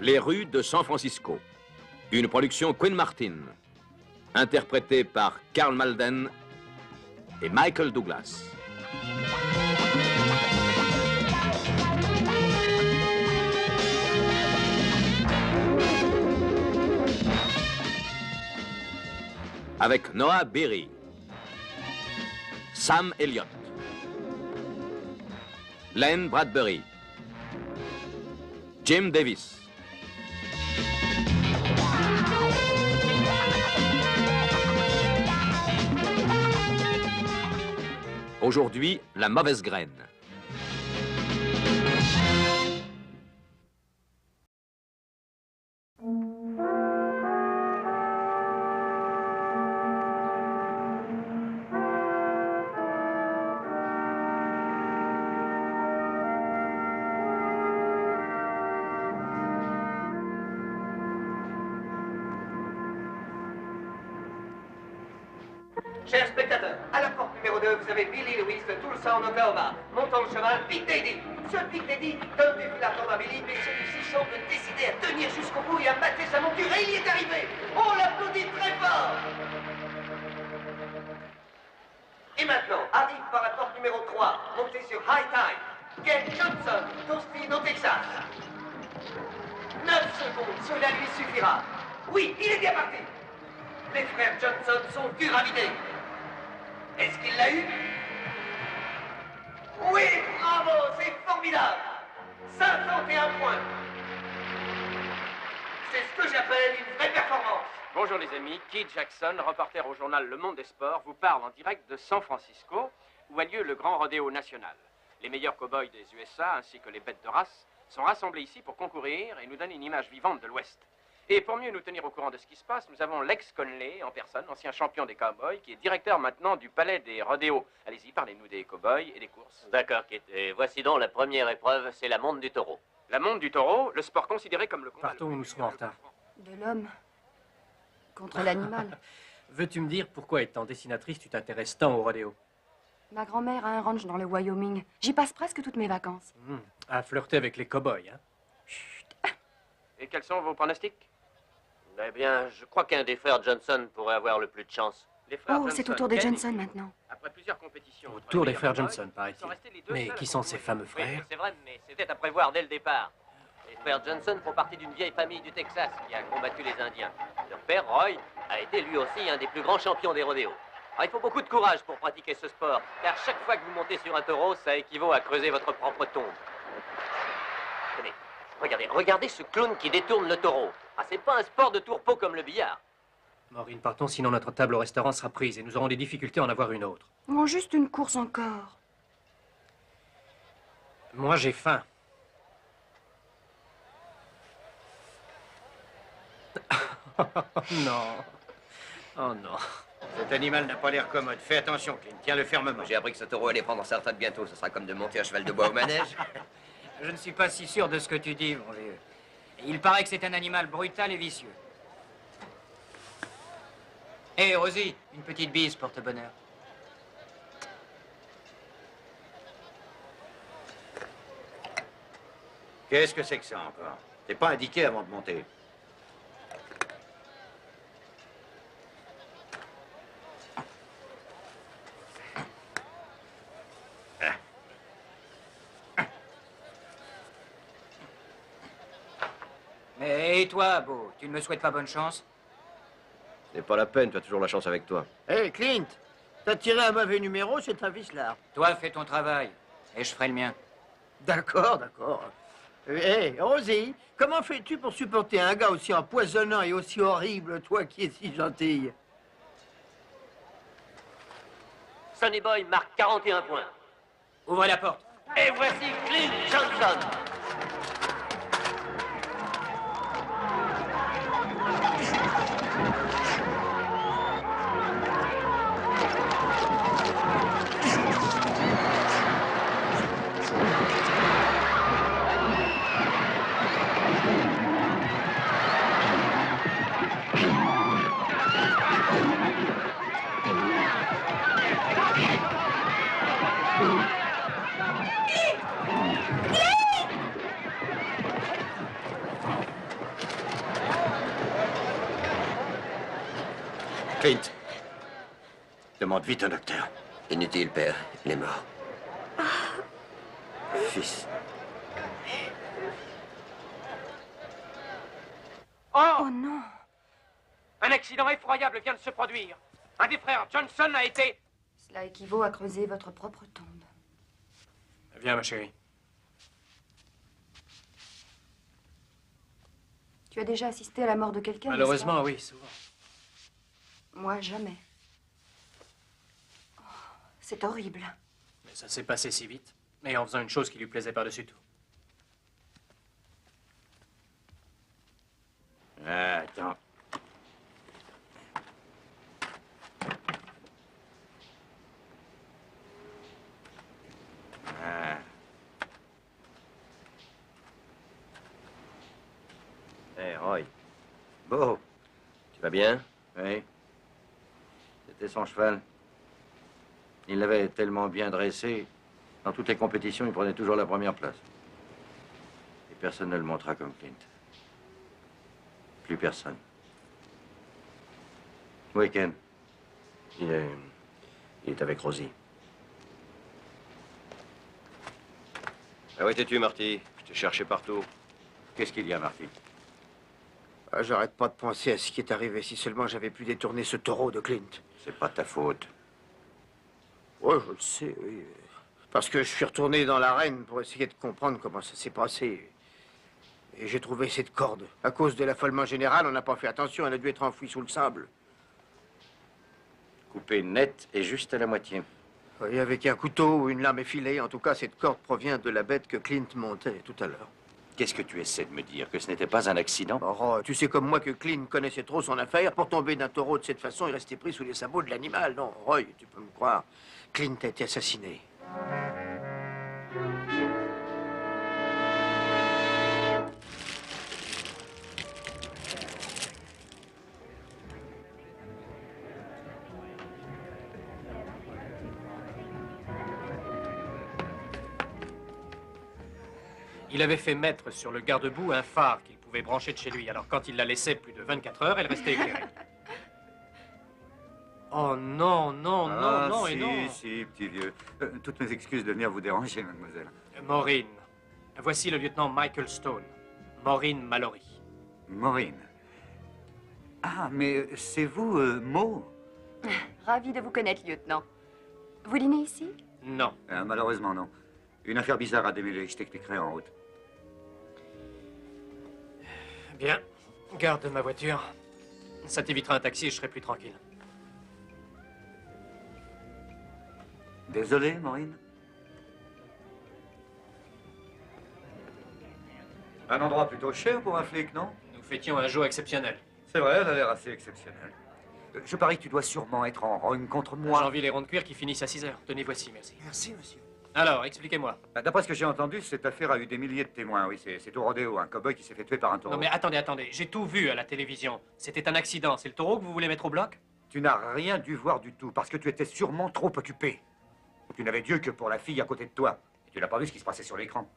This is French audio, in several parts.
Les rues de San Francisco, une production Quinn Martin, interprétée par Karl Malden et Michael Douglas. Avec Noah Beery, Sam Elliott, Len Bradbury, Jim Davis. Aujourd'hui, la mauvaise graine. Chers spectateurs, à la porte numéro 2, vous avez Billy Lewis de Tulsa en Oklahoma, montant le cheval Big Daddy. Ce Big Daddy donne du fil à retordre à Billy, mais celui-ci semble décidé à tenir jusqu'au bout et à mater sa monture, et il y est arrivé. On l'applaudit très fort. Et maintenant, arrive par la porte numéro 3, monté sur High Tide, Ken Johnson, d'Austin au Texas. 9 secondes, cela lui suffira. Oui, il est bien parti. Les frères Johnson sont durs à vider. Est-ce qu'il l'a eu? Oui, bravo, c'est formidable. 51 points. C'est ce que j'appelle une vraie performance. Bonjour les amis, Keith Jackson, reporter au journal Le Monde des Sports, vous parle en direct de San Francisco, où a lieu le grand rodéo national. Les meilleurs cow-boys des USA, ainsi que les bêtes de race, sont rassemblés ici pour concourir et nous donner une image vivante de l'Ouest. Et pour mieux nous tenir au courant de ce qui se passe, nous avons Lex Conley en personne, ancien champion des cowboys, qui est directeur maintenant du palais des rodéos. Allez-y, parlez-nous des cowboys et des courses. D'accord, Kit. Et voici donc la première épreuve, c'est la monte du taureau. La monte du taureau, le sport considéré comme le combat. Partons où nous serons en retard. De l'homme contre l'animal. Veux-tu me dire pourquoi, étant dessinatrice, tu t'intéresses tant au rodéo? Ma grand-mère a un ranch dans le Wyoming. J'y passe presque toutes mes vacances. À flirter avec les cow-boys, hein? Chut. Et quels sont vos pronostics? Eh bien, je crois qu'un des frères Johnson pourrait avoir le plus de chance. Les frères Oh, c'est au tour des Johnson maintenant. Après plusieurs compétitions. Au tour des frères Johnson, paraît-il. Mais qui sont ces fameux Oui, frères? c'est vrai, mais c'était à prévoir dès le départ. Les frères Johnson font partie d'une vieille famille du Texas qui a combattu les Indiens. Leur père, Roy, a été lui aussi un des plus grands champions des rodéos. Alors, il faut beaucoup de courage pour pratiquer ce sport, car chaque fois que vous montez sur un taureau, ça équivaut à creuser votre propre tombe. Tenez, regardez ce clown qui détourne le taureau. Ah, c'est pas un sport de tourpeau comme le billard. Maureen, partons, sinon notre table au restaurant sera prise et nous aurons des difficultés à en avoir une autre. Oh, juste une course encore. Moi, j'ai faim. Non. Oh non. Cet animal n'a pas l'air commode. Fais attention, Clint. Tiens-le fermement. J'ai appris que ce taureau allait prendre sa retraite bientôt. Ce sera comme de monter un cheval de bois au manège. Je ne suis pas si sûr de ce que tu dis, mon vieux. Il paraît que c'est un animal brutal et vicieux. Hé, Rosie, une petite bise pour te bonheur. Qu'est-ce que c'est que ça encore? T'es pas indiqué avant de monter. Et toi, Beau, tu ne me souhaites pas bonne chance? C'est pas la peine, tu as toujours la chance avec toi. Hé, Clint, t'as tiré un mauvais numéro, c'est un vicelard. Toi, fais ton travail, et je ferai le mien. D'accord, d'accord. Hé, Rosie, comment fais-tu pour supporter un gars aussi empoisonnant et aussi horrible, toi qui es si gentille? Sonny Boy marque 41 points. Ouvrez la porte. Et voici Clint Johnson. Clint, demande vite un docteur. Inutile, père. Il est mort. Fils. Oh non! Un accident effroyable vient de se produire. Un des frères Johnson a été... Cela équivaut à creuser votre propre tombe. Viens, ma chérie. Tu as déjà assisté à la mort de quelqu'un? Malheureusement, oui, souvent. Moi, jamais. Oh, c'est horrible. Mais ça s'est passé si vite. Et en faisant une chose qui lui plaisait par-dessus tout. Attends. Hey, Roy. Beau. Tu vas bien? Oui. C'était son cheval. Il l'avait tellement bien dressé. Dans toutes les compétitions, il prenait toujours la première place. Et personne ne le montra comme Clint. Plus personne. Oui, Ken. Il est avec Rosie. Ah, où étais-tu, Marty? Je t'ai cherché partout. Qu'est-ce qu'il y a, Marty? Ah, j'arrête pas de penser à ce qui est arrivé. Si seulement j'avais pu détourner ce taureau de Clint. C'est pas ta faute. Ouais, je le sais, oui. Parce que je suis retourné dans l'arène pour essayer de comprendre comment ça s'est passé. Et j'ai trouvé cette corde. À cause de l'affolement général, on n'a pas fait attention. Elle a dû être enfouie sous le sable. Coupé net et juste à la moitié. Oui, avec un couteau ou une lame effilée. En tout cas, cette corde provient de la bête que Clint montait tout à l'heure. Qu'est-ce que tu essaies de me dire? Que ce n'était pas un accident? Oh, tu sais comme moi que Clint connaissait trop son affaire. Pour tomber d'un taureau de cette façon, il restait pris sous les sabots de l'animal. Non, Roy, tu peux me croire. Clint a été assassiné. Il avait fait mettre sur le garde-boue un phare qu'il pouvait brancher de chez lui. Alors quand il la laissait plus de 24 heures, elle restait éclairée. Oh non, non, non, non et non. Si, petit vieux. Toutes mes excuses de venir vous déranger, mademoiselle. Maureen. Voici le lieutenant Michael Stone. Maureen Mallory. Maureen. Ah, mais c'est vous, Mo? Ravi de vous connaître, lieutenant. Vous dînez ici? Non. Malheureusement, non. Une affaire bizarre à démêler. Je t'expliquerai en route. Bien. Garde ma voiture. Ça t'évitera un taxi et je serai plus tranquille. Désolé, Maureen. Un endroit plutôt cher pour un flic, non? Nous fêtions un jour exceptionnel. C'est vrai, elle a l'air assez exceptionnelle. Je parie que tu dois sûrement être en rogne contre moi. J'ai envie les ronds de cuir qui finissent à 6 heures. Tenez, voici, merci. Merci, monsieur. Alors, expliquez-moi. D'après ce que j'ai entendu, cette affaire a eu des milliers de témoins. Oui, c'est au rodéo, un cow-boy qui s'est fait tuer par un taureau. Non mais attendez. J'ai tout vu à la télévision. C'était un accident. C'est le taureau que vous voulez mettre au bloc? Tu n'as rien dû voir du tout, parce que tu étais sûrement trop occupé. Tu n'avais Dieu que pour la fille à côté de toi. Et tu n'as pas vu ce qui se passait sur l'écran.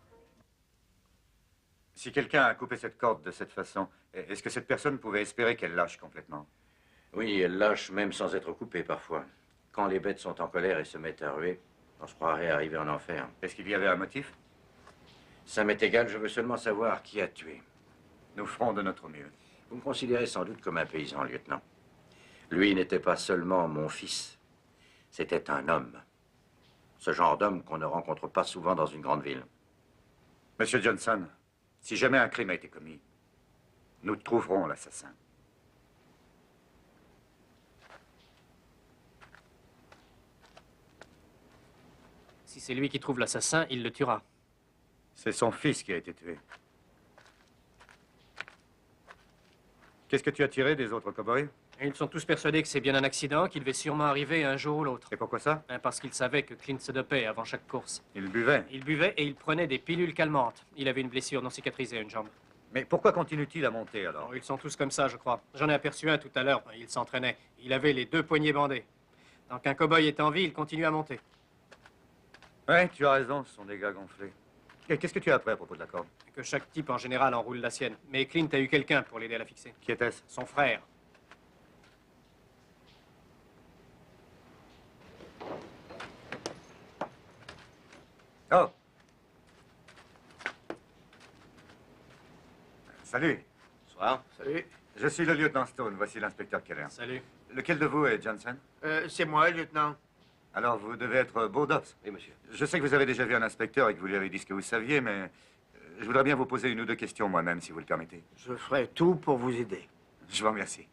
Si quelqu'un a coupé cette corde de cette façon, est-ce que cette personne pouvait espérer qu'elle lâche complètement? Oui, elle lâche même sans être coupée parfois. Quand les bêtes sont en colère et se mettent à ruer, on se croirait arriver en enfer. Est-ce qu'il y avait un motif? Ça m'est égal, je veux seulement savoir qui a tué. Nous ferons de notre mieux. Vous me considérez sans doute comme un paysan, lieutenant. Lui n'était pas seulement mon fils, c'était un homme. Ce genre d'homme qu'on ne rencontre pas souvent dans une grande ville. Monsieur Johnson, si jamais un crime a été commis, nous trouverons l'assassin. Si c'est lui qui trouve l'assassin, il le tuera. C'est son fils qui a été tué. Qu'est-ce que tu as tiré des autres cow-boys? Ils sont tous persuadés que c'est bien un accident qui devait sûrement arriver un jour ou l'autre. Et pourquoi ça? Parce qu'ils savaient que Clint se dopait avant chaque course. Il buvait? Il buvait et il prenait des pilules calmantes. Il avait une blessure non cicatrisée à une jambe. Mais pourquoi continue-t-il à monter alors? Ils sont tous comme ça, je crois. J'en ai aperçu un tout à l'heure. Il s'entraînait. Il avait les 2 poignets bandés. Tant qu'un cow-boy est en vie, il continue à monter. Ouais, tu as raison, ce sont des gars gonflés. Et qu'est-ce que tu as appris à propos de la corde? Que chaque type en général enroule la sienne. Mais Clint a eu quelqu'un pour l'aider à la fixer. Qui était-ce? Son frère. Oh. Salut. Bonsoir. Salut. Je suis le lieutenant Stone. Voici l'inspecteur Keller. Salut. Lequel de vous est Johnson? C'est moi, lieutenant. Alors, vous devez être Bourdops. Oui, monsieur. Je sais que vous avez déjà vu un inspecteur et que vous lui avez dit ce que vous saviez, mais je voudrais bien vous poser une ou deux questions moi-même, si vous le permettez. Je ferai tout pour vous aider. Je vous remercie.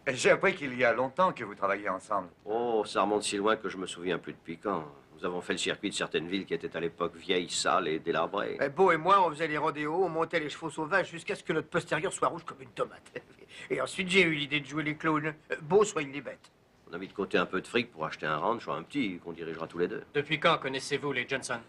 J'ai appris qu'il y a longtemps que vous travaillez ensemble. Oh, ça remonte si loin que je me souviens plus depuis quand. Nous avons fait le circuit de certaines villes qui étaient à l'époque vieilles, sales et délabrées. Beau et moi, on faisait les rodéos, on montait les chevaux sauvages jusqu'à ce que notre postérieur soit rouge comme une tomate. Et ensuite, j'ai eu l'idée de jouer les clowns. Beau soigne les bêtes. On a mis de côté un peu de fric pour acheter un ranch ou un petit qu'on dirigera tous les deux. Depuis quand connaissez-vous les Johnson?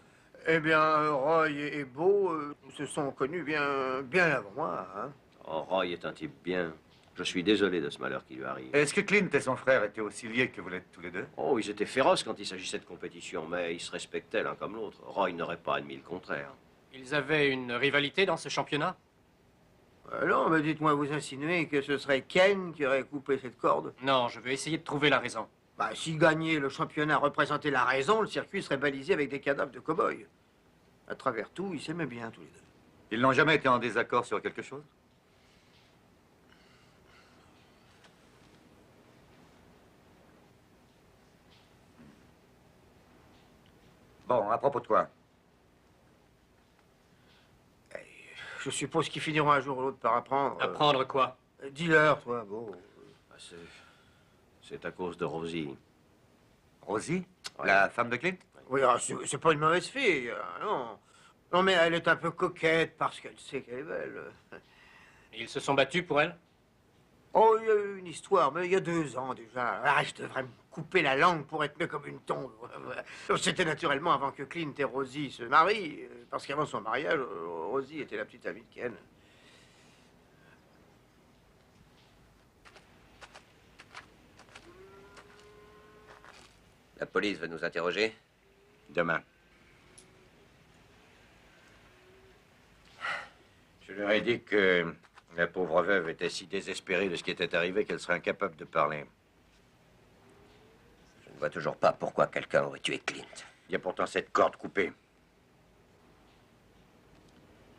Eh bien, Roy et Beau se sont connus bien avant moi. Hein. Oh, Roy est un type bien. Je suis désolé de ce malheur qui lui arrive. Est-ce que Clint et son frère étaient aussi liés que vous l'êtes tous les deux? Oh, ils étaient féroces quand il s'agissait de compétition, mais ils se respectaient l'un comme l'autre. Roy n'aurait pas admis le contraire. Ils avaient une rivalité dans ce championnat? Non, mais dites-moi, vous insinuez que ce serait Ken qui aurait coupé cette corde? Non, je veux essayer de trouver la raison. Bah, si gagner le championnat représentait la raison, le circuit serait balisé avec des cadavres de cow-boys. À travers tout, ils s'aimaient bien tous les deux. Ils n'ont jamais été en désaccord sur quelque chose? Bon, à propos de quoi? Je suppose qu'ils finiront un jour ou l'autre par apprendre... Apprendre quoi? Dis-leur, toi, Beau. Ah, c'est à cause de Rosie. Rosie? Ouais. La femme de Clint? Oui, c'est pas une mauvaise fille, non. Non, mais elle est un peu coquette parce qu'elle sait qu'elle est belle. Ils se sont battus pour elle? Oh, il y a eu une histoire, mais il y a 2 ans déjà. Ah, je devrais me couper la langue pour être mieux comme une tombe. C'était naturellement avant que Clint et Rosie se marient, parce qu'avant son mariage, Rosie était la petite amie de Ken. La police veut nous interroger. Demain. Je leur ai dit que la pauvre veuve était si désespérée de ce qui était arrivé qu'elle serait incapable de parler. Je ne vois toujours pas pourquoi quelqu'un aurait tué Clint. Il y a pourtant cette corde coupée.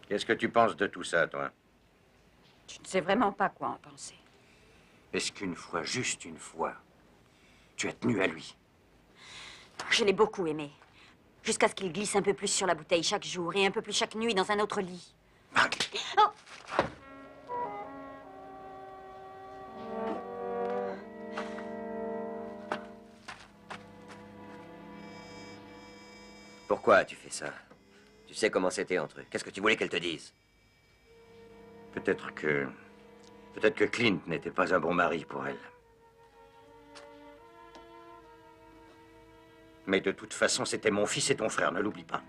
Qu'est-ce que tu penses de tout ça, toi? Je ne sais vraiment pas quoi en penser. Est-ce qu'une fois, juste une fois, tu as tenu à lui? Je l'ai beaucoup aimé. Jusqu'à ce qu'il glisse un peu plus sur la bouteille chaque jour et un peu plus chaque nuit dans un autre lit. Oh! Pourquoi tu fais ça? Tu sais comment c'était entre eux. Qu'est-ce que tu voulais qu'elle te dise? Peut-être que Clint n'était pas un bon mari pour elle. Mais de toute façon, c'était mon fils et ton frère, ne l'oublie pas.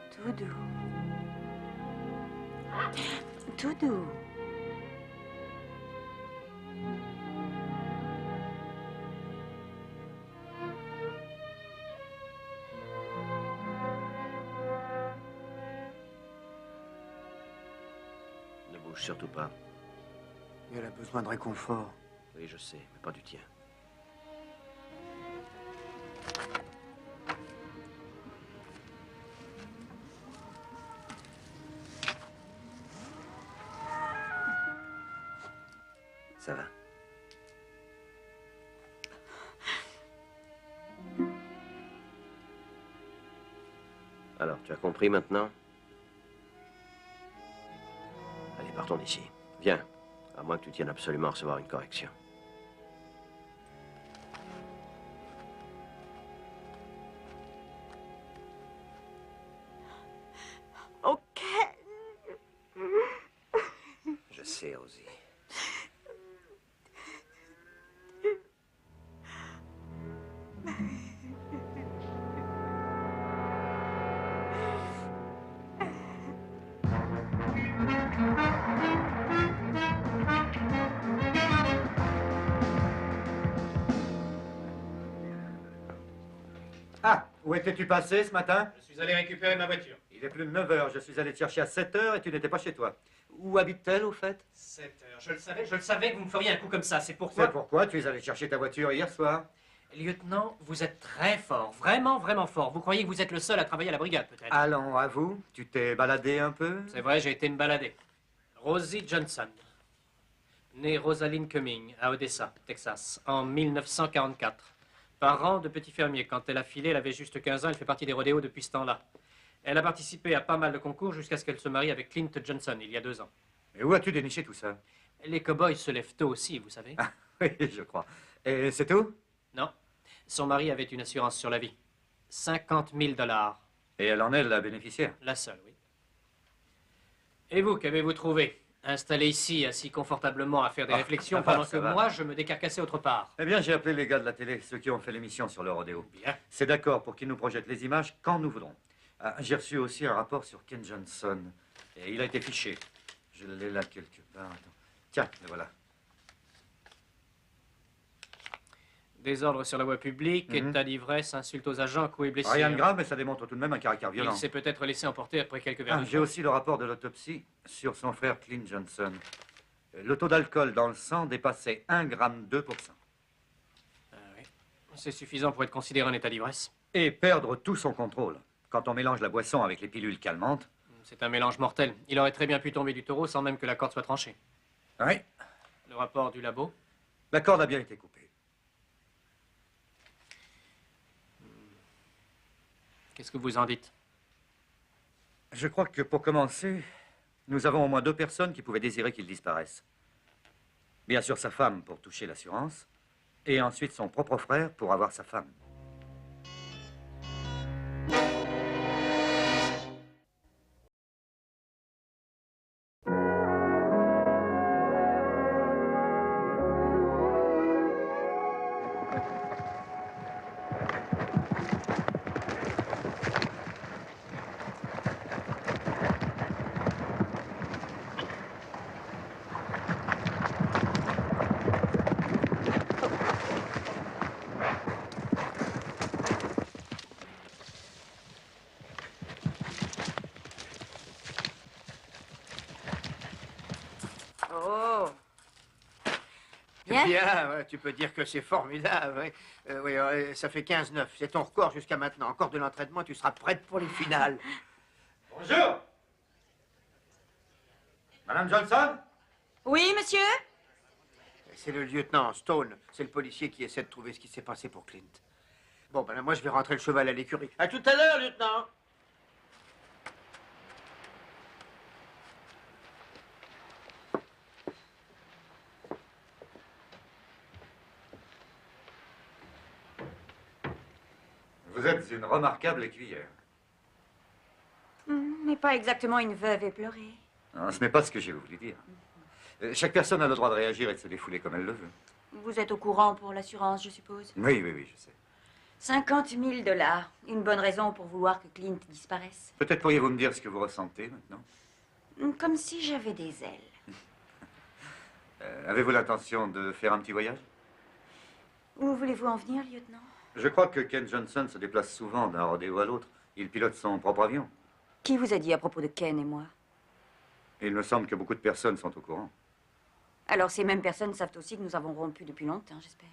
Tout doux. Tout doux. Ne bouge surtout pas. Elle a besoin de réconfort. Oui, je sais, mais pas du tien. Ça va. Alors, tu as compris maintenant? Allez, partons d'ici. Viens, à moins que tu tiennes absolument à recevoir une correction. Ok. Je sais, Rosie. Où étais-tu passé ce matin? Je suis allé récupérer ma voiture. Il est plus de 9 heures. Je suis allé te chercher à 7 heures et tu n'étais pas chez toi. Où habite-t-elle, au fait? 7 heures. Je le savais que vous me feriez un coup comme ça. C'est pourquoi... C'est pourquoi tu es allé chercher ta voiture hier soir? Lieutenant, vous êtes très fort. Vraiment, vraiment fort. Vous croyez que vous êtes le seul à travailler à la brigade, peut-être? Allons, à vous. Tu t'es baladé un peu? C'est vrai, j'ai été me balader. Rosie Johnson, née Rosalind Cumming, à Odessa, Texas, en 1944. Parent de petit fermier. Quand elle a filé, elle avait juste 15 ans. Elle fait partie des rodéos depuis ce temps-là. Elle a participé à pas mal de concours jusqu'à ce qu'elle se marie avec Clint Johnson, il y a 2 ans. Et où as-tu déniché tout ça? Les cow-boys se lèvent tôt aussi, vous savez. Ah, oui, je crois. Et c'est tout? Non. Son mari avait une assurance sur la vie. 50 000 $. Et elle en est la bénéficiaire? La seule, oui. Et vous, qu'avez-vous trouvé? Installé ici, assis confortablement à faire des réflexions, pendant que moi, je me décarcassais autre part. Eh bien, j'ai appelé les gars de la télé, ceux qui ont fait l'émission sur le rodéo. Bien. C'est d'accord pour qu'ils nous projettent les images quand nous voudrons. Ah, j'ai reçu aussi un rapport sur Ken Johnson. Et il a été fiché. Je l'ai là quelque part. Attends. Tiens, le voilà. Désordre sur la voie publique, état d'ivresse, insulte aux agents, coups et blessures. Rien de grave, mais ça démontre tout de même un caractère violent. Il s'est peut-être laissé emporter après quelques verres de J'ai aussi le rapport de l'autopsie sur son frère Clint Johnson. Le taux d'alcool dans le sang dépassait 1,2 g. Ah oui. C'est suffisant pour être considéré en état d'ivresse. Et perdre tout son contrôle. Quand on mélange la boisson avec les pilules calmantes. C'est un mélange mortel. Il aurait très bien pu tomber du taureau sans même que la corde soit tranchée. Oui. Le rapport du labo? La corde a bien été coupée. Qu'est-ce que vous en dites? Je crois que pour commencer, nous avons au moins 2 personnes qui pouvaient désirer qu'il disparaisse. Bien sûr sa femme pour toucher l'assurance, et ensuite son propre frère pour avoir sa femme. Oh. Bien, ouais, tu peux dire que c'est formidable. Ouais. Oui, ça fait 15-9. C'est ton record jusqu'à maintenant. Encore de l'entraînement, tu seras prête pour les finales. Bonjour. Madame Johnson? Oui, monsieur? C'est le lieutenant Stone. C'est le policier qui essaie de trouver ce qui s'est passé pour Clint. Bon, ben moi, je vais rentrer le cheval à l'écurie. À tout à l'heure, lieutenant. Vous êtes une remarquable écuyère. Mais pas exactement une veuve éplorée. Non, ce n'est pas ce que j'ai voulu dire. Chaque personne a le droit de réagir et de se défouler comme elle le veut. Vous êtes au courant pour l'assurance, je suppose? Oui, oui, oui, je sais. 50 000 $. Une bonne raison pour vouloir que Clint disparaisse. Peut-être pourriez-vous me dire ce que vous ressentez maintenant? Comme si j'avais des ailes. Avez-vous l'intention de faire un petit voyage? Où voulez-vous en venir, lieutenant? Je crois que Ken Johnson se déplace souvent d'un rodéo à l'autre. Il pilote son propre avion. Qui vous a dit à propos de Ken et moi? Il me semble que beaucoup de personnes sont au courant. Alors ces mêmes personnes savent aussi que nous avons rompu depuis longtemps, j'espère.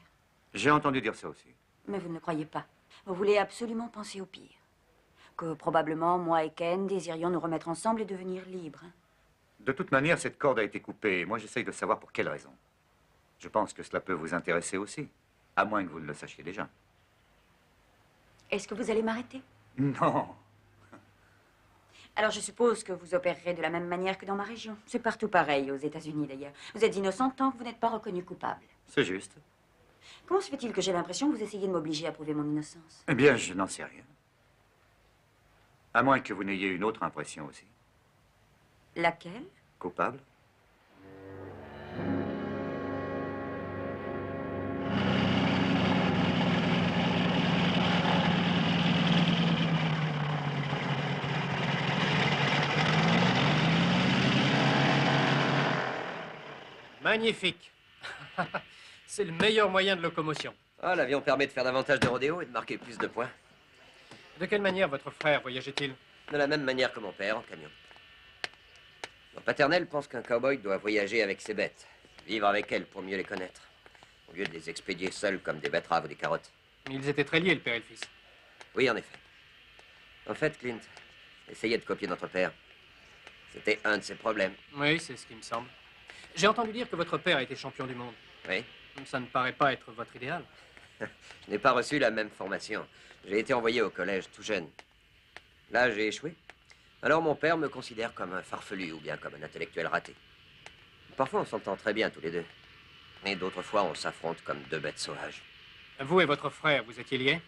J'ai entendu dire ça aussi. Mais vous ne le croyez pas. Vous voulez absolument penser au pire. Que probablement, moi et Ken désirions nous remettre ensemble et devenir libres. De toute manière, cette corde a été coupée et moi j'essaye de savoir pour quelle raison. Je pense que cela peut vous intéresser aussi, à moins que vous ne le sachiez déjà. Est-ce que vous allez m'arrêter? Non. Alors je suppose que vous opérerez de la même manière que dans ma région. C'est partout pareil, aux États-Unis d'ailleurs. Vous êtes innocent tant que vous n'êtes pas reconnu coupable. C'est juste. Comment se fait-il que j'ai l'impression que vous essayez de m'obliger à prouver mon innocence? Eh bien, je n'en sais rien. À moins que vous n'ayez une autre impression aussi. Laquelle? Coupable? Magnifique. C'est le meilleur moyen de locomotion. Ah, l'avion permet de faire davantage de rodéos et de marquer plus de points. De quelle manière votre frère voyageait-il? De la même manière que mon père, en camion. Mon paternel pense qu'un cow-boy doit voyager avec ses bêtes, vivre avec elles pour mieux les connaître, au lieu de les expédier seuls comme des betteraves ou des carottes. Mais ils étaient très liés, le père et le fils. Oui, en effet. En fait, Clint, essayer de copier notre père, c'était un de ses problèmes. Oui, c'est ce qui me semble. J'ai entendu dire que votre père a été champion du monde. Oui. Ça ne paraît pas être votre idéal. Je n'ai pas reçu la même formation. J'ai été envoyé au collège tout jeune. Là, j'ai échoué. Alors mon père me considère comme un farfelu ou bien comme un intellectuel raté. Parfois, on s'entend très bien tous les deux. Mais d'autres fois, on s'affronte comme deux bêtes sauvages. Vous et votre frère, vous étiez liés?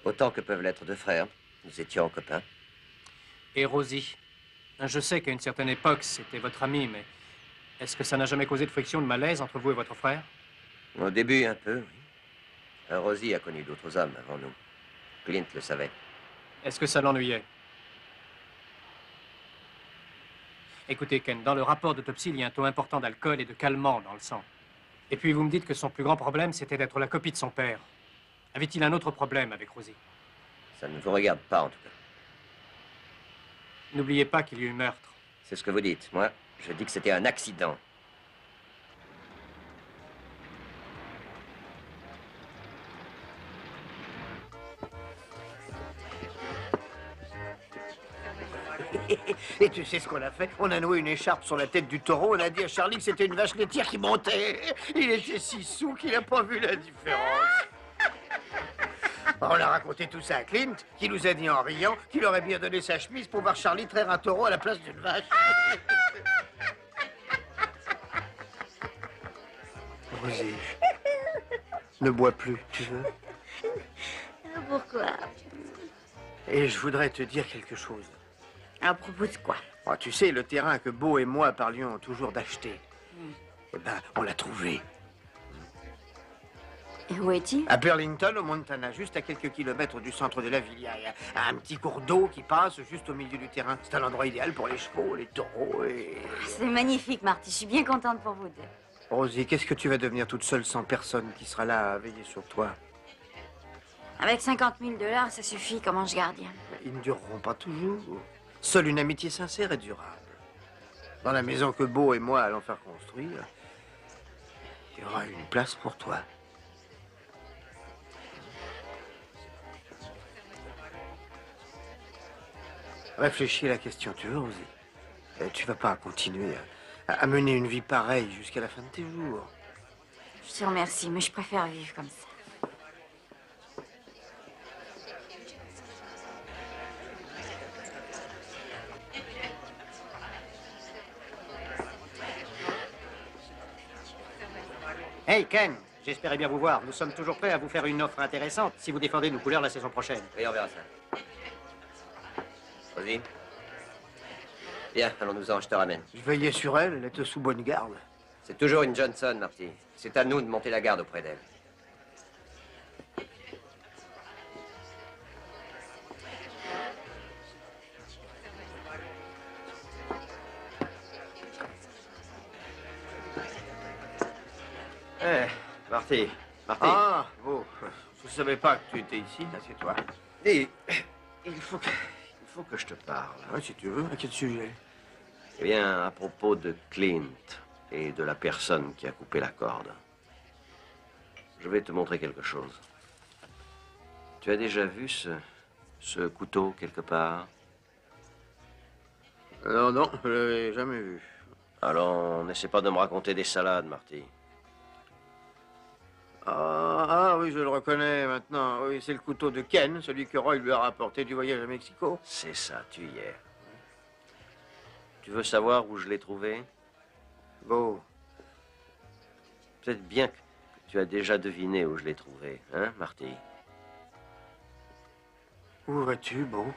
Autant que peuvent l'être deux frères. Nous étions copains. Et Rosie? Je sais qu'à une certaine époque, c'était votre amie, mais est-ce que ça n'a jamais causé de friction, de malaise entre vous et votre frère? Au début, un peu, oui. Rosie a connu d'autres hommes avant nous. Clint le savait. Est-ce que ça l'ennuyait? Écoutez, Ken, dans le rapport d'autopsie, il y a un taux important d'alcool et de calmant dans le sang. Et puis vous me dites que son plus grand problème, c'était d'être la copie de son père. Avait-il un autre problème avec Rosie? Ça ne vous regarde pas, en tout cas. N'oubliez pas qu'il y a eu meurtre. C'est ce que vous dites. Moi, je dis que c'était un accident. Et tu sais ce qu'on a fait? On a noué une écharpe sur la tête du taureau. On a dit à Charlie que c'était une vache laitière qui montait. Il était si sourd qu'il n'a pas vu la différence. On a raconté tout ça à Clint, qui nous a dit en riant qu'il aurait bien donné sa chemise pour voir Charlie traire un taureau à la place d'une vache. Rosie, ne bois plus, tu veux? Pourquoi? Et je voudrais te dire quelque chose. À propos de quoi? Oh, tu sais, le terrain que Beau et moi parlions toujours d'acheter. Eh ben, on l'a trouvé. Et où est-il? À Burlington, au Montana, juste à quelques kilomètres du centre de la ville. Il y a un petit cours d'eau qui passe juste au milieu du terrain. C'est un endroit idéal pour les chevaux, les taureaux et... C'est magnifique, Marty. Je suis bien contente pour vous deux. Rosie, qu'est-ce que tu vas devenir toute seule sans personne qui sera là à veiller sur toi? Avec 50 000 $, ça suffit comme ange gardien. Ils ne dureront pas toujours. Seule une amitié sincère est durable. Dans la maison que Beau et moi allons faire construire, il y aura une place pour toi. Réfléchis à la question, tu veux, Rosie? Tu vas pas continuer à mener une vie pareille jusqu'à la fin de tes jours. Je te remercie, mais je préfère vivre comme ça. Hey, Ken, j'espérais bien vous voir. Nous sommes toujours prêts à vous faire une offre intéressante si vous défendez nos couleurs la saison prochaine. Oui, on verra ça. Rosie? Bien, allons-nous-en, je te ramène. Je veillais sur elle, elle était sous bonne garde. C'est toujours une Johnson, Marty. C'est à nous de monter la garde auprès d'elle. Eh, Marty. Marty. Ah, Beau, je ne savais pas que tu étais ici, assieds-toi. Dis, il faut que je te parle. Ouais, si tu veux, à quel sujet? Eh bien, à propos de Clint et de la personne qui a coupé la corde. Je vais te montrer quelque chose. Tu as déjà vu ce couteau quelque part? Non, je l'avais jamais vu. Alors, n'essaie pas de me raconter des salades, Marty. Ah oui, je le reconnais maintenant. Oui, c'est le couteau de Ken, celui que Roy lui a rapporté du voyage à Mexico. C'est ça, tu y es. Tu veux savoir où je l'ai trouvé? Beau. Peut-être bien que tu as déjà deviné où je l'ai trouvé, hein, Marty? Où vas-tu, Beau?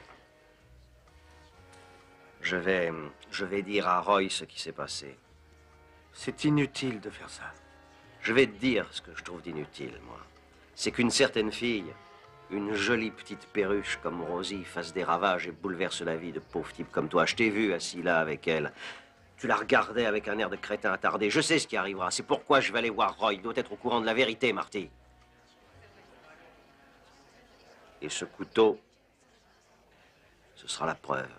Je vais dire à Roy ce qui s'est passé. C'est inutile de faire ça. Je vais te dire ce que je trouve d'inutile, moi. C'est qu'une certaine fille, une jolie petite perruche comme Rosie, fasse des ravages et bouleverse la vie de pauvres types comme toi. Je t'ai vu assis là avec elle. Tu la regardais avec un air de crétin attardé. Je sais ce qui arrivera. C'est pourquoi je vais aller voir Roy. Il doit être au courant de la vérité, Marty. Et ce couteau, Ce sera la preuve.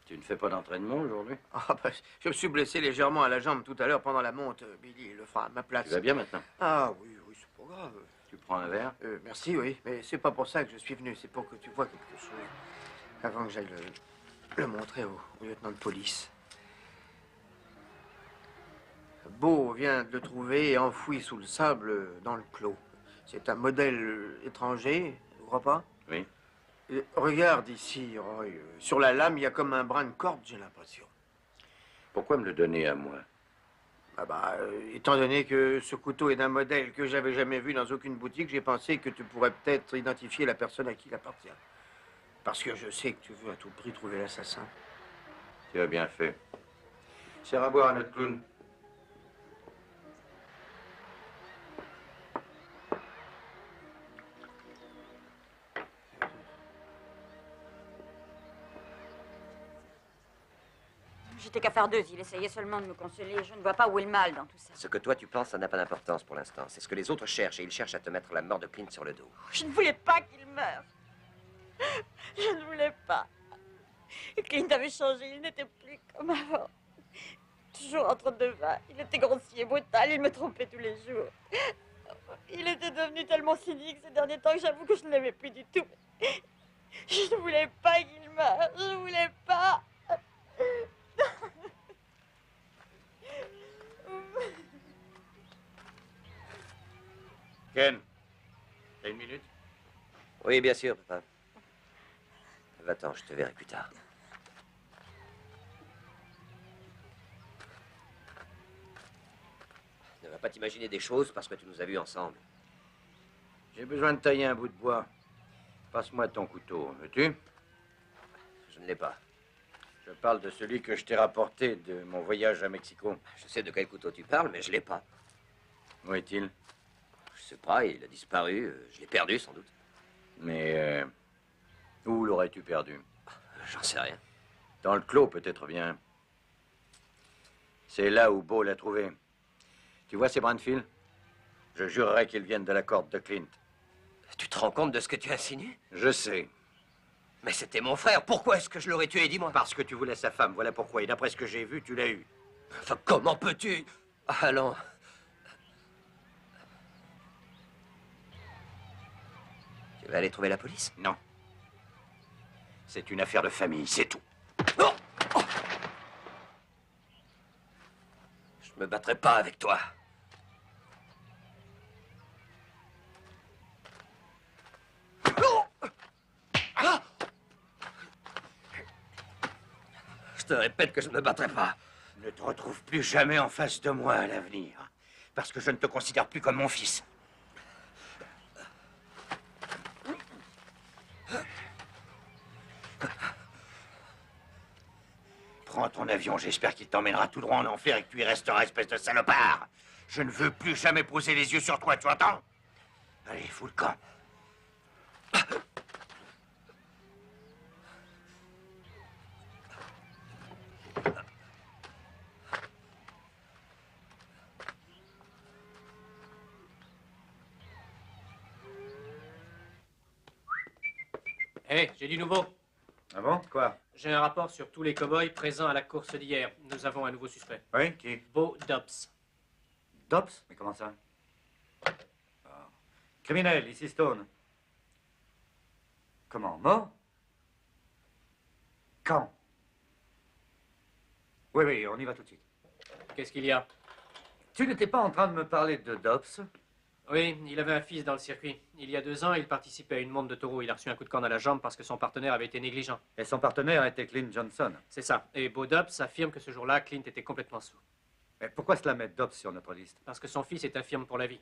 Tu ne fais pas d'entraînement aujourd'hui? Ah, bah, je me suis blessé légèrement à la jambe tout à l'heure pendant la monte. Billy le fera à ma place. Tu vas bien maintenant? Ah oui, oui, c'est pas grave. Tu prends un verre? Merci, oui. Mais c'est pas pour ça que je suis venu. C'est pour que tu vois quelque chose. Avant que j'aille le montrer au lieutenant de police. Beau vient de le trouver enfoui sous le sable dans le clos. C'est un modèle étranger, tu crois pas? Oui. Regarde ici, Roy. Sur la lame, il y a comme un brin de corde, j'ai l'impression. Pourquoi me le donner à moi? Ah bah, étant donné que ce couteau est d'un modèle que j'avais jamais vu dans aucune boutique, j'ai pensé que tu pourrais peut-être identifier la personne à qui il appartient. Parce que je sais que tu veux à tout prix trouver l'assassin. Tu as bien fait. Sers à boire à notre clown. J'étais qu'à faire deux. Il essayait seulement de me consoler. Je ne vois pas où est le mal dans tout ça. Ce que toi tu penses, ça n'a pas d'importance pour l'instant. C'est ce que les autres cherchent et ils cherchent à te mettre la mort de Clint sur le dos. Je ne voulais pas qu'il meure. Je ne voulais pas. Clint avait changé. Il n'était plus comme avant. Toujours entre deux vins. Il était grossier, brutal. Il me trompait tous les jours. Il était devenu tellement cynique ces derniers temps que j'avoue que je ne l'aimais plus du tout. Je ne voulais pas qu'il meure. Je ne voulais pas. Ken, t'as une minute? Oui, bien sûr, papa. Va-t'en, je te verrai plus tard. Ne va pas t'imaginer des choses parce que tu nous as vus ensemble. J'ai besoin de tailler un bout de bois. Passe-moi ton couteau, veux-tu? Je ne l'ai pas. Je parle de celui que je t'ai rapporté de mon voyage à Mexico. Je sais de quel couteau tu parles, mais je l'ai pas. Où est-il? Je sais pas, il a disparu. Je l'ai perdu, sans doute. Mais où l'aurais-tu perdu? J'en sais rien. Dans le clos, peut-être bien. C'est là où Beau l'a trouvé. Tu vois ces brins de fil? Je jurerais qu'ils viennent de la corde de Clint. Tu te rends compte de ce que tu insinues? Je sais. Mais c'était mon frère. Pourquoi est-ce que je l'aurais tué? Dis-moi. Parce que tu voulais sa femme, voilà pourquoi. Et d'après ce que j'ai vu, tu l'as eu. Enfin, comment peux-tu? Allons. Tu vas aller trouver la police? Non. C'est une affaire de famille, c'est tout. Oh! Oh! Je me battrai pas avec toi. Je te répète que je ne me battrai pas. Ne te retrouve plus jamais en face de moi à l'avenir. Parce que je ne te considère plus comme mon fils. Prends ton avion, j'espère qu'il t'emmènera tout droit en enfer et que tu y resteras, espèce de salopard. Je ne veux plus jamais poser les yeux sur toi, tu entends? Allez, fous le camp. Hé, j'ai du nouveau. Ah bon? Quoi? J'ai un rapport sur tous les cow-boys présents à la course d'hier. Nous avons un nouveau suspect. Oui, qui? Beau Dobbs. Dobbs? Mais comment ça? Oh. Criminel, ici Stone. Comment? Mort? Quand? Oui, oui, on y va tout de suite. Qu'est-ce qu'il y a? Tu n'étais pas en train de me parler de Dobbs? Oui, il avait un fils dans le circuit. Il y a 2 ans, il participait à une monte de taureaux. Il a reçu un coup de corne à la jambe parce que son partenaire avait été négligent. Et son partenaire était Clint Johnson. C'est ça. Et Beau Dobbs affirme que ce jour-là, Clint était complètement sous. Mais pourquoi cela met Dobbs sur notre liste? Parce que son fils est infirme pour la vie.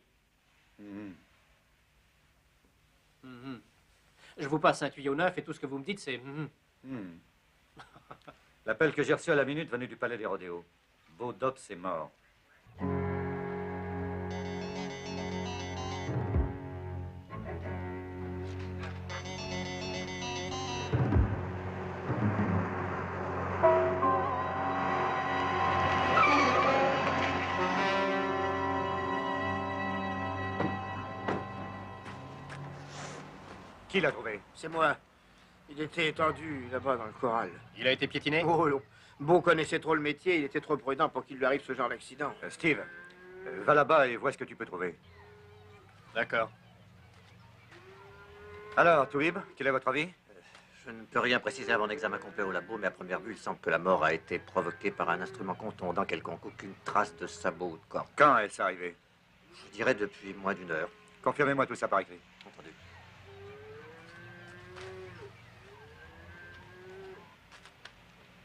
Je vous passe un tuyau neuf et tout ce que vous me dites, c'est... L'appel que j'ai reçu à la minute venait du palais des rodéos. Beau Dobbs est mort. Qui l'a trouvé? C'est moi. Il était étendu là-bas dans le corral. Il a été piétiné? Oh non. Beau connaissait trop le métier, il était trop prudent pour qu'il lui arrive ce genre d'accident. Steve, va là-bas et vois ce que tu peux trouver. D'accord. Alors, Touib, quel est votre avis? Je ne peux rien préciser avant l'examen complet au labo, mais à première vue, il semble que la mort a été provoquée par un instrument contondant quelconque. Aucune trace de sabot ou de corde. Quand est-ce arrivé? Je dirais depuis moins d'1 heure. Confirmez-moi tout ça par écrit. Entendu.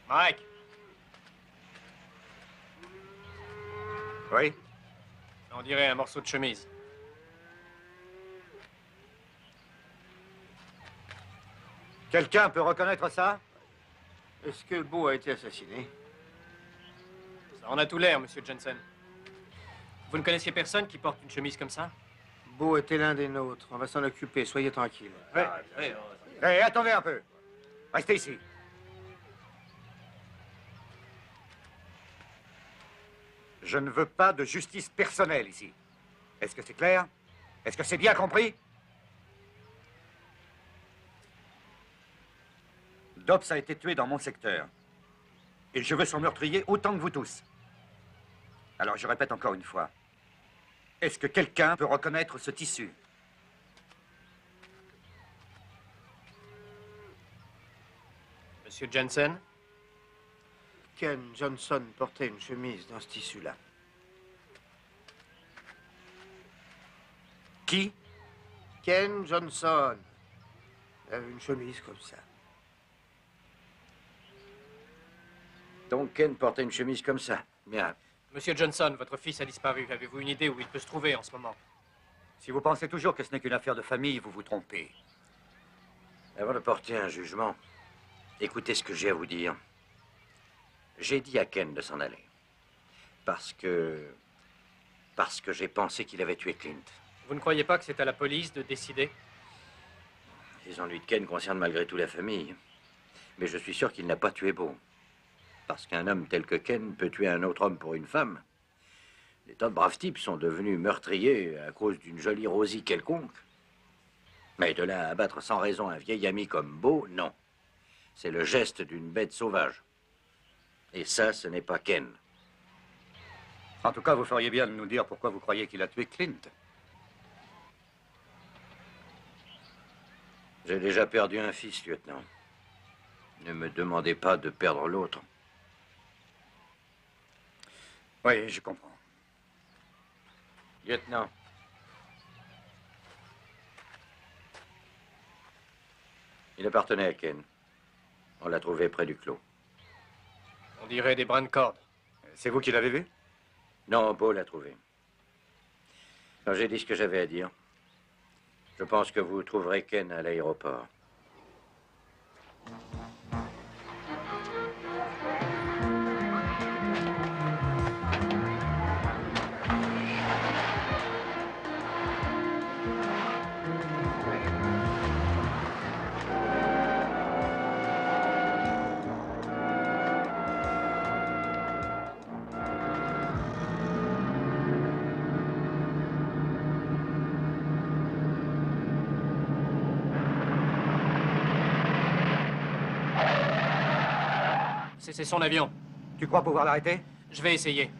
Mike! Oui? On dirait un morceau de chemise. Quelqu'un peut reconnaître ça? Est-ce que Beau a été assassiné? Ça en a tout l'air, monsieur Jensen. Vous ne connaissiez personne qui porte une chemise comme ça? Beau était l'un des nôtres. On va s'en occuper, soyez tranquille. Hé, attendez un peu. Restez ici. Je ne veux pas de justice personnelle ici. Est-ce que c'est clair? Est-ce que c'est bien compris? Dobbs a été tué dans mon secteur. Et je veux son meurtrier autant que vous tous. Alors je répète encore une fois. Est-ce que quelqu'un peut reconnaître ce tissu? Monsieur Jensen? Ken Johnson portait une chemise dans ce tissu-là. Qui? Ken Johnson. Il avait une chemise comme ça. Donc Ken portait une chemise comme ça. Bien. Monsieur Johnson, votre fils a disparu. Avez-vous une idée où il peut se trouver en ce moment? Si vous pensez toujours que ce n'est qu'une affaire de famille, vous vous trompez. Avant de porter un jugement, écoutez ce que j'ai à vous dire. J'ai dit à Ken de s'en aller. Parce que j'ai pensé qu'il avait tué Clint. Vous ne croyez pas que c'est à la police de décider? Les ennuis de Ken concernent malgré tout la famille. Mais je suis sûr qu'il n'a pas tué Beau. Parce qu'un homme tel que Ken peut tuer un autre homme pour une femme. Des tas de braves types sont devenus meurtriers à cause d'une jolie Rosie quelconque. Mais de là à abattre sans raison un vieil ami comme Beau, non. C'est le geste d'une bête sauvage. Et ça, ce n'est pas Ken. En tout cas, vous feriez bien de nous dire pourquoi vous croyez qu'il a tué Clint. J'ai déjà perdu un fils, lieutenant. Ne me demandez pas de perdre l'autre. Oui, je comprends. Lieutenant. Il appartenait à Ken. On l'a trouvé près du clos. On dirait des brins de corde. C'est vous qui l'avez vu? Non, Beau l'a trouvé. Quand j'ai dit ce que j'avais à dire, je pense que vous trouverez Ken à l'aéroport. C'est son avion. Tu crois pouvoir l'arrêter? Je vais essayer.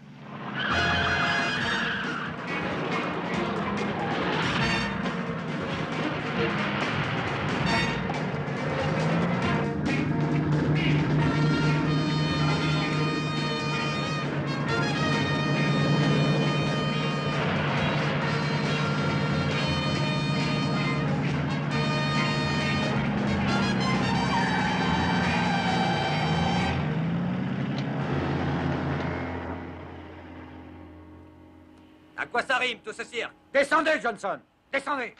À quoi ça rime, tout ce cirque? Descendez, Johnson! Descendez!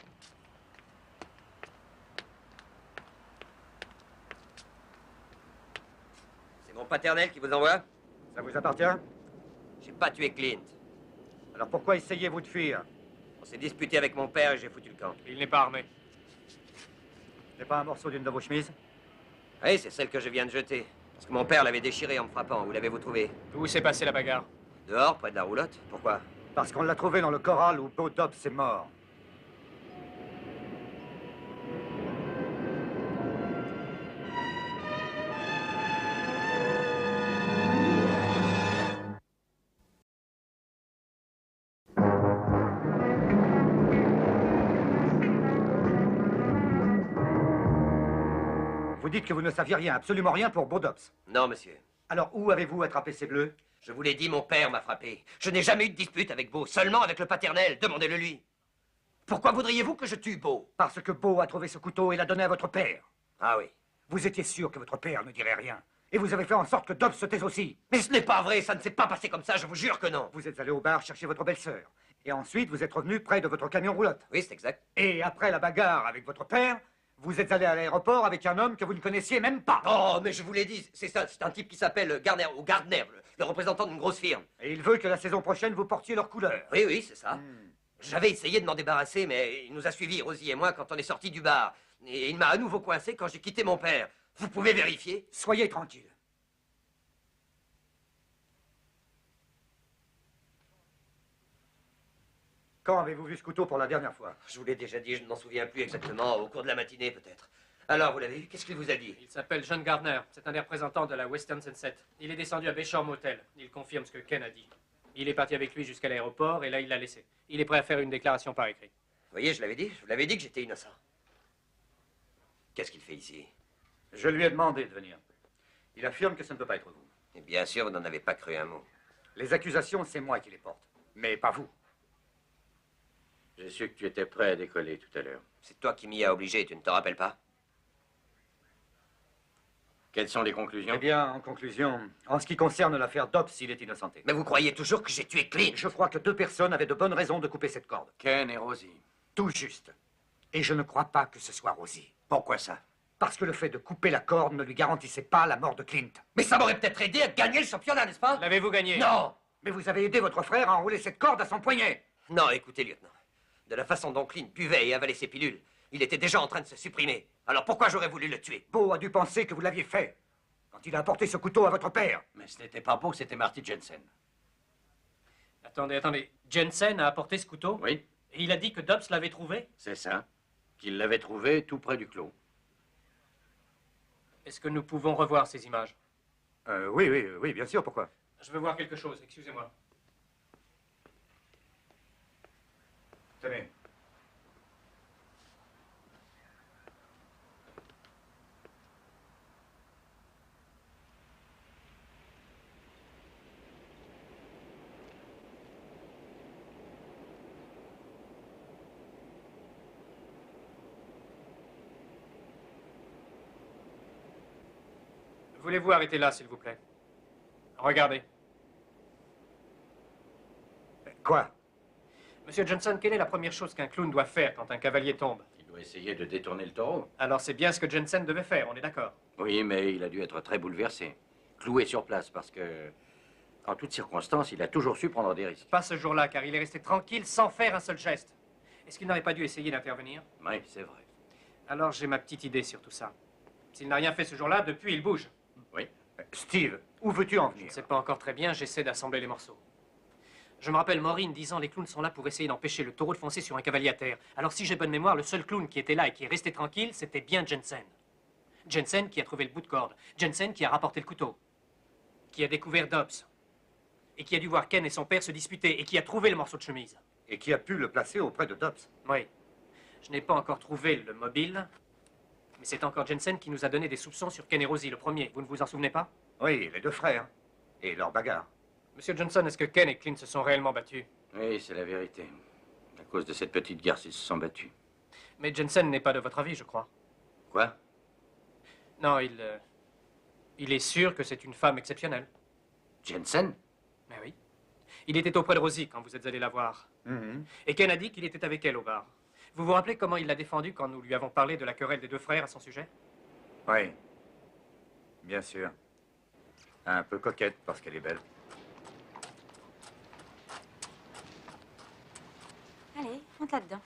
C'est mon paternel qui vous envoie? Ça vous appartient? J'ai pas tué Clint. Alors pourquoi essayez-vous de fuir? On s'est disputé avec mon père et j'ai foutu le camp. Il n'est pas armé. C'est pas un morceau d'une de vos chemises? Oui, c'est celle que je viens de jeter. Parce que mon père l'avait déchirée en me frappant. Où l'avez-vous trouvée? Où s'est passée la bagarre? Dehors, près de la roulotte. Pourquoi? Parce qu'on l'a trouvé dans le corral où Beau Dobbs est mort. Vous dites que vous ne saviez rien, absolument rien pour Beau Dobbs. Non, monsieur. Alors, où avez-vous attrapé ces bleus? Je vous l'ai dit, mon père m'a frappé. Je n'ai jamais eu de dispute avec Beau, seulement avec le paternel. Demandez-le lui. Pourquoi voudriez-vous que je tue Beau? Parce que Beau a trouvé ce couteau et l'a donné à votre père. Ah oui. Vous étiez sûr que votre père ne dirait rien. Et vous avez fait en sorte que Dobbs se taise aussi. Mais ce n'est pas vrai, ça ne s'est pas passé comme ça, je vous jure que non. Vous êtes allé au bar chercher votre belle-sœur. Et ensuite, vous êtes revenu près de votre camion roulotte. Oui, c'est exact. Et après la bagarre avec votre père, vous êtes allé à l'aéroport avec un homme que vous ne connaissiez même pas. Oh, mais je vous l'ai dit, c'est ça, c'est un type qui s'appelle Garner, ou Gardner, le représentant d'une grosse firme. Et il veut que la saison prochaine, vous portiez leur couleur. Oui, oui, c'est ça. J'avais essayé de m'en débarrasser, mais il nous a suivis, Rosie et moi, quand on est sortis du bar. Et il m'a à nouveau coincé quand j'ai quitté mon père. Vous pouvez vérifier? Soyez tranquille. Quand avez-vous vu ce couteau pour la dernière fois? Je vous l'ai déjà dit, je ne m'en souviens plus exactement, au cours de la matinée peut-être. Alors, vous l'avez vu? Qu'est-ce qu'il vous a dit? Il s'appelle John Gardner. C'est un des représentants de la Western Sunset. Il est descendu à Bayshore Motel. Il confirme ce que Ken a dit. Il est parti avec lui jusqu'à l'aéroport et là, il l'a laissé. Il est prêt à faire une déclaration par écrit. Vous voyez, je vous l'avais dit que j'étais innocent. Qu'est-ce qu'il fait ici? Je lui ai demandé de venir. Il affirme que ça ne peut pas être vous. Et bien sûr, vous n'en avez pas cru un mot. Les accusations, c'est moi qui les porte, mais pas vous. J'ai su que tu étais prêt à décoller tout à l'heure. C'est toi qui m'y as obligé, tu ne te rappelles pas? Quelles sont les conclusions? Eh bien, en conclusion, en ce qui concerne l'affaire Dobbs, il est innocenté. Mais vous croyez toujours que j'ai tué Clint? Je crois que deux personnes avaient de bonnes raisons de couper cette corde. Ken et Rosie. Tout juste. Et je ne crois pas que ce soit Rosie. Pourquoi ça? Parce que le fait de couper la corde ne lui garantissait pas la mort de Clint. Mais ça m'aurait peut-être aidé à gagner le championnat, n'est-ce pas? L'avez-vous gagné? Non! Mais vous avez aidé votre frère à enrouler cette corde à son poignet. Non, écoutez, lieutenant. De la façon dont Clint buvait et avalait ses pilules, il était déjà en train de se supprimer. Alors pourquoi j'aurais voulu le tuer? Beau a dû penser que vous l'aviez fait. Quand il a apporté ce couteau à votre père. Mais ce n'était pas Beau, c'était Marty Jensen. Attendez. Jensen a apporté ce couteau? Oui. Et il a dit que Dobbs l'avait trouvé? C'est ça. Qu'il l'avait trouvé tout près du clos. Est-ce que nous pouvons revoir ces images? Oui, bien sûr, pourquoi? Je veux voir quelque chose, excusez-moi. Tenez. Voulez-vous arrêter là, s'il vous plaît? Regardez. Quoi? Monsieur Johnson, quelle est la première chose qu'un clown doit faire quand un cavalier tombe? Il doit essayer de détourner le taureau. Alors c'est bien ce que Jensen devait faire, on est d'accord? Oui, mais il a dû être très bouleversé. Cloué sur place parce que, en toutes circonstances, il a toujours su prendre des risques. Pas ce jour-là, car il est resté tranquille sans faire un seul geste. Est-ce qu'il n'aurait pas dû essayer d'intervenir? Oui, c'est vrai. Alors j'ai ma petite idée sur tout ça. S'il n'a rien fait ce jour-là, depuis il bouge. Oui. Steve, où veux-tu en Je venir? ne sais pas encore très bien, j'essaie d'assembler les morceaux. Je me rappelle Maureen disant les clowns sont là pour essayer d'empêcher le taureau de foncer sur un cavalier à terre. Alors si j'ai bonne mémoire, le seul clown qui était là et qui est resté tranquille, c'était bien Jensen. Jensen qui a trouvé le bout de corde. Jensen qui a rapporté le couteau. Qui a découvert Dobbs. Et qui a dû voir Ken et son père se disputer et qui a trouvé le morceau de chemise. Et qui a pu le placer auprès de Dobbs. Oui. Je n'ai pas encore trouvé le mobile, mais c'est encore Jensen qui nous a donné des soupçons sur Ken et Rosie, le premier. Vous ne vous en souvenez pas? Oui, les deux frères. Et leur bagarre. Monsieur Johnson, est-ce que Ken et Clint se sont réellement battus? Oui, c'est la vérité. À cause de cette petite garce, ils se sont battus. Mais Jensen n'est pas de votre avis, je crois. Quoi? Non, il est sûr que c'est une femme exceptionnelle. Jensen? Mais oui. Il était auprès de Rosie quand vous êtes allé la voir. Et Ken a dit qu'il était avec elle au bar. Vous vous rappelez comment il l'a défendu quand nous lui avons parlé de la querelle des deux frères à son sujet? Oui. Bien sûr. Un peu coquette parce qu'elle est belle. Allez, monte là-dedans.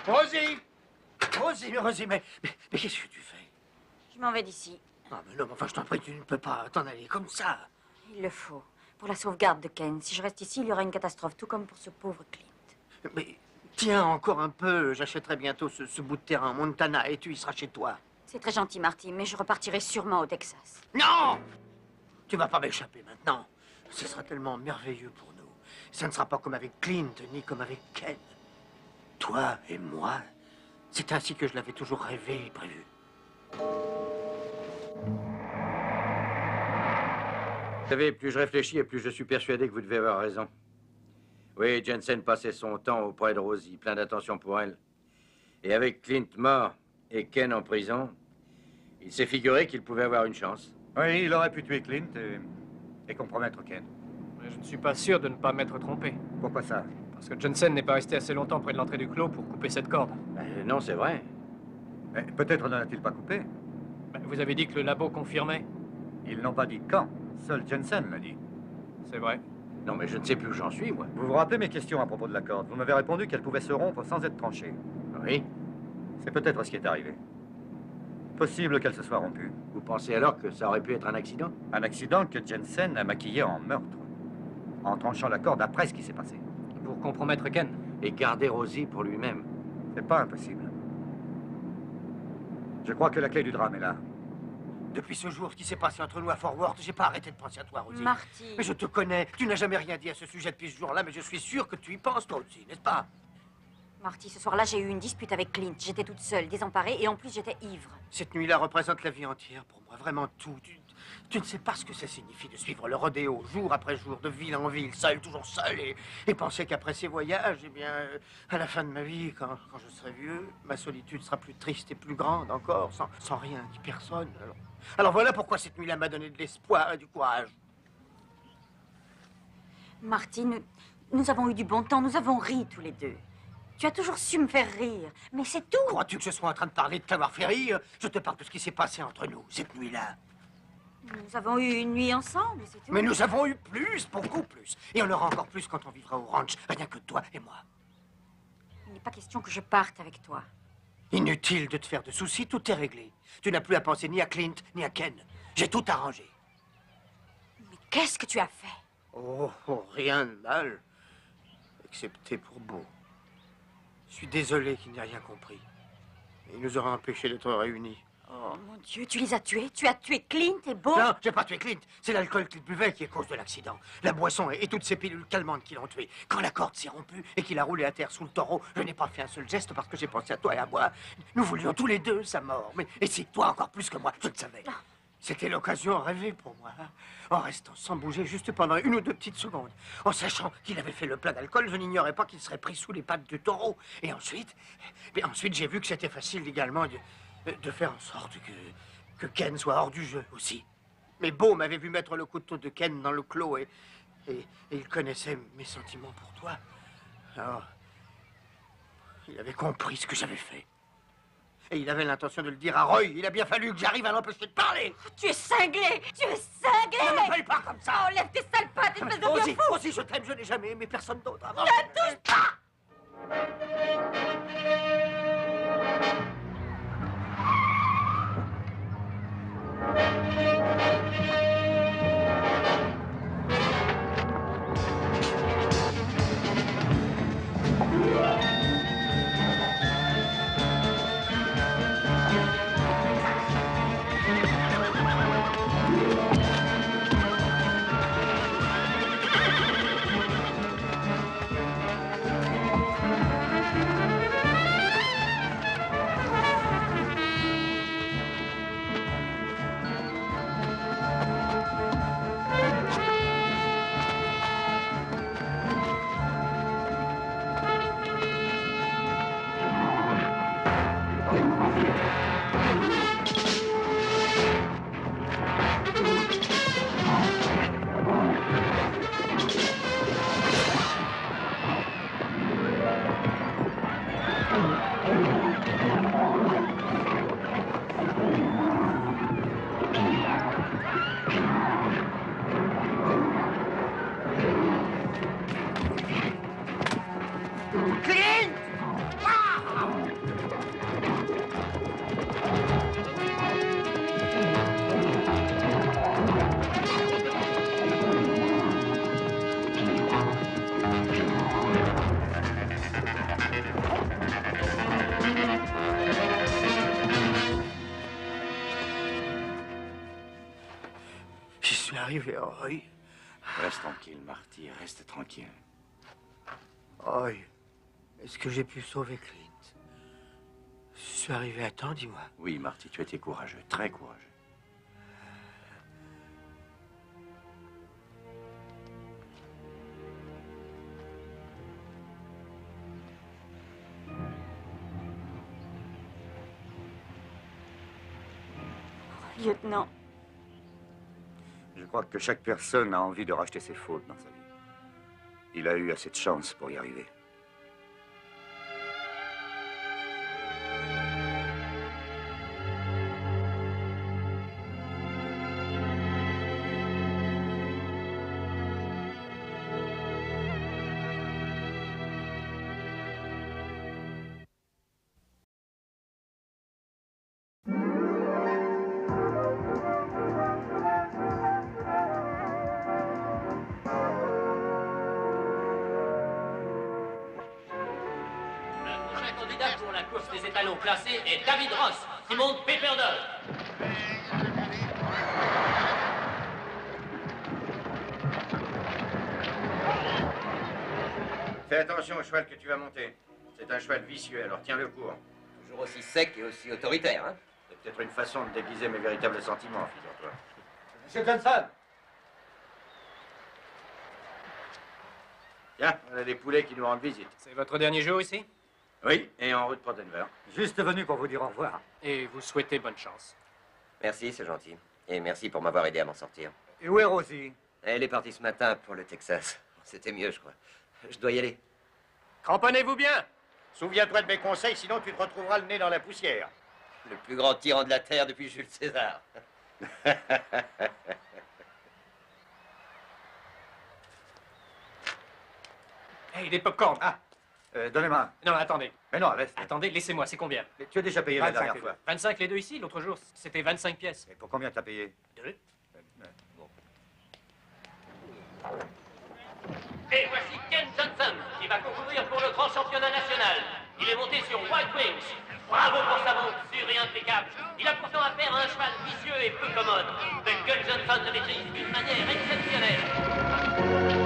Rosie, mais qu'est-ce que tu fais? Je m'en vais d'ici. Ah, mais non, enfin, je t'en prie, tu ne peux pas t'en aller comme ça. Il le faut. Pour la sauvegarde de Ken. Si je reste ici, il y aura une catastrophe, tout comme pour ce pauvre Clint. Mais tiens, encore un peu, j'achèterai bientôt ce bout de terrain en Montana et tu y seras chez toi. C'est très gentil, Marty, mais je repartirai sûrement au Texas. Non! Tu vas pas m'échapper maintenant. Ce sera tellement merveilleux pour nous. Ça ne sera pas comme avec Clint, ni comme avec Ken. Toi et moi, C'est ainsi que je l'avais toujours rêvé et prévu. Vous savez, plus je réfléchis et plus je suis persuadé que vous devez avoir raison. Oui, Jensen passait son temps auprès de Rosie, plein d'attention pour elle. Et avec Clint mort et Ken en prison, il s'est figuré qu'il pouvait avoir une chance. Oui, il aurait pu tuer Clint et compromettre Ken. Mais je ne suis pas sûr de ne pas m'être trompé. Pourquoi ça? Parce que Jensen n'est pas resté assez longtemps près de l'entrée du clos pour couper cette corde. Non, c'est vrai. Mais peut-être n'en a-t-il pas coupé. Vous avez dit que le labo confirmait. Ils n'ont pas dit quand. Seul Jensen l'a dit. C'est vrai. Non, mais je ne sais plus où j'en suis, moi. Vous vous rappelez mes questions à propos de la corde? Vous m'avez répondu qu'elle pouvait se rompre sans être tranchée. Oui. C'est peut-être ce qui est arrivé. Possible qu'elle se soit rompue. Vous pensez alors que ça aurait pu être un accident? Un accident que Jensen a maquillé en meurtre. En tranchant la corde après ce qui s'est passé. Pour compromettre Ken. Et garder Rosie pour lui-même. C'est pas impossible. Je crois que la clé du drame est là. Depuis ce jour qui s'est passé entre nous à Fort Worth, j'ai pas arrêté de penser à toi, Rosie. Marty. Mais je te connais. Tu n'as jamais rien dit à ce sujet depuis ce jour-là, mais je suis sûr que tu y penses, toi aussi, n'est-ce pas? Marty, ce soir-là, j'ai eu une dispute avec Clint. J'étais toute seule, désemparée, et en plus, j'étais ivre. Cette nuit-là représente la vie entière pour moi, vraiment tout. Tu ne sais pas ce que ça signifie de suivre le rodéo, jour après jour, de ville en ville, seul, toujours seul, et penser qu'après ces voyages, eh bien, à la fin de ma vie, quand je serai vieux, ma solitude sera plus triste et plus grande encore, sans rien ni personne. Alors voilà pourquoi cette nuit-là m'a donné de l'espoir et du courage. Marty, nous avons eu du bon temps, nous avons ri tous les deux. Tu as toujours su me faire rire, mais c'est tout. Crois-tu que je sois en train de parler de t'avoir fait rire? Je te parle de ce qui s'est passé entre nous, cette nuit-là. Nous avons eu une nuit ensemble, c'est tout. Mais nous avons eu plus, beaucoup plus. Et on aura encore plus quand on vivra au ranch, rien que toi et moi. Il n'est pas question que je parte avec toi. Inutile de te faire de soucis, tout est réglé. Tu n'as plus à penser ni à Clint, ni à Ken. J'ai tout arrangé. Mais qu'est-ce que tu as fait? Oh, rien de mal. Excepté pour Beau. Je suis désolé qu'il n'ait rien compris. Il nous aura empêchés d'être réunis. Oh, mon Dieu, tu les as tués? Tu as tué Clint et Beau? Non, j'ai pas tué Clint. C'est l'alcool qu'il buvait qui est cause de l'accident. La boisson et toutes ces pilules calmantes qui l'ont tué. Quand la corde s'est rompue et qu'il a roulé à terre sous le taureau, je n'ai pas fait un seul geste parce que j'ai pensé à toi et à moi. Nous voulions tous les deux sa mort. Et c'est toi encore plus que moi, je le savais. C'était l'occasion rêvée pour moi. En restant sans bouger juste pendant 1 ou 2 petites secondes. En sachant qu'il avait fait le plein d'alcool, je n'ignorais pas qu'il serait pris sous les pattes du taureau. Et ensuite j'ai vu que c'était facile également de faire en sorte que Ken soit hors du jeu aussi. Mais Beau m'avait vu mettre le couteau de Ken dans le clos et il connaissait mes sentiments pour toi. Alors, il avait compris ce que j'avais fait. Et il avait l'intention de le dire à Roy. Il a bien fallu que j'arrive à l'empêcher de parler. Tu es cinglé! Tu es cinglé! Ne m'appelle pas comme ça! Enlève tes sales pattes, espèce de vieux fou! Aussi, je t'aime, je n'ai jamais aimé personne d'autre avant. Ne touche pas! Arrivé, Roy. Reste tranquille, Marty, reste tranquille. Roy, est-ce que j'ai pu sauver Clint? Je suis arrivé à temps, dis-moi. Oui, Marty, tu étais courageux, très courageux. Lieutenant. Je crois que chaque personne a envie de racheter ses fautes dans sa vie. Il a eu assez de chance pour y arriver. Pour la course des étalons classés est David Ross, qui monte Pepperdine. Fais attention au cheval que tu vas monter. C'est un cheval vicieux, alors tiens le court. Toujours aussi sec et aussi autoritaire, hein? C'est peut-être une façon de déguiser mes véritables sentiments, figure-toi. Monsieur Johnson! Tiens, on a des poulets qui nous rendent visite. C'est votre dernier jour ici? Oui, et en route pour Denver. Juste venu pour vous dire au revoir. Et vous souhaitez bonne chance. Merci, c'est gentil. Et merci pour m'avoir aidé à m'en sortir. Et où est Rosie? Elle est partie ce matin pour le Texas. C'était mieux, je crois. Je dois y aller. Cramponnez-vous bien! Souviens-toi de mes conseils, sinon tu te retrouveras le nez dans la poussière. Le plus grand tyran de la Terre depuis Jules César. Hey, des pop-corn! Ah, donnez-moi. Non, attendez. Mais non, reste. Attendez, laissez-moi, c'est combien? Tu as déjà payé la dernière les fois. deux. 25 les deux ici, l'autre jour, c'était 25 pièces. Et pour combien t'as payé? 2. Bon. Et voici Ken Johnson, qui va concourir pour le grand championnat national. Il est monté sur White Wings. Bravo pour sa monture et impeccable. Il a pourtant affaire à un cheval vicieux et peu commode. Mais Ken Johnson le maîtrise d'une manière exceptionnelle.